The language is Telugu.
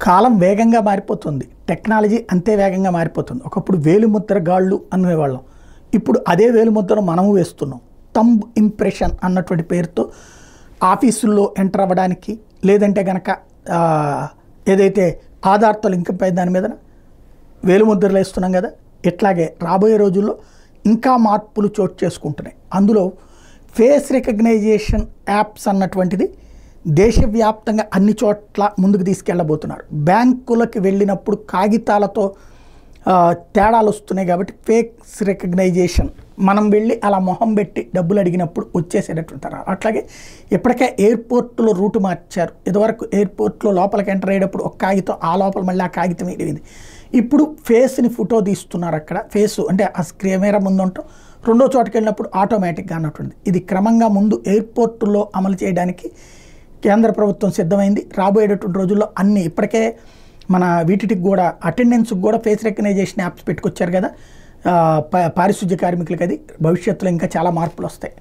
కాలం వేగంగా మారిపోతుంది, టెక్నాలజీ అంతే వేగంగా మారిపోతుంది. ఒకప్పుడు వేలిముద్ర గాళ్ళు అనేవాళ్ళం, ఇప్పుడు అదే వేలిముద్రను మనము వేస్తున్నాం. థంబ్ ఇంప్రెషన్ అన్నటువంటి పేరుతో ఆఫీసుల్లో ఎంటర్ అవ్వడానికి, లేదంటే కనుక ఏదైతే ఆధార్తో లింక్ పై దాని మీద వేలిముద్రలు వేస్తున్నాం కదా, ఇట్లాగే రాబోయే రోజుల్లో ఇంకా మార్పులు చోటు చేసుకుంటున్నాయి. అందులో ఫేస్ రికగ్నైజేషన్ యాప్స్ అన్నటువంటిది దేశవ్యాప్తంగా అన్ని చోట్ల ముందుకు తీసుకెళ్ళబోతున్నారు. బ్యాంకులకు వెళ్ళినప్పుడు కాగితాలతో తేడాలు వస్తున్నాయి కాబట్టి ఫేస్ రికగ్నైజేషన్ మనం వెళ్ళి అలా మొహం పెట్టి డబ్బులు అడిగినప్పుడు వచ్చేసేటటువంటి. అట్లాగే ఇప్పటికే ఎయిర్పోర్ట్లో రూటు మార్చారు. ఇదివరకు ఎయిర్పోర్ట్లో లోపలికి ఎంటర్ అయ్యేటప్పుడు ఒక కాగితం, ఆ లోపల మళ్ళీ ఆ కాగితం ఇది. ఇప్పుడు ఫేస్ని ఫోటో తీస్తున్నారు. అక్కడ ఫేసు అంటే ఆ కెమెరా ముందు ఉంటాం, రెండో చోటుకి వెళ్ళినప్పుడు ఆటోమేటిక్గా అన్నట్టుంది. ఇది క్రమంగా ముందు ఎయిర్పోర్టుల్లో అమలు చేయడానికి కేంద్ర ప్రభుత్వం సిద్ధమైంది. రాబోయేటటువంటి రోజుల్లో అన్ని ఇప్పటికే మన వీటికి కూడా అటెండెన్స్కి కూడా ఫేస్ రికగ్నైజేషన్ యాప్స్ పెట్టుకొచ్చారు కదా పారిశుద్ధ్య కార్మికులకి. అది భవిష్యత్తులో ఇంకా చాలా మార్పులు వస్తాయి.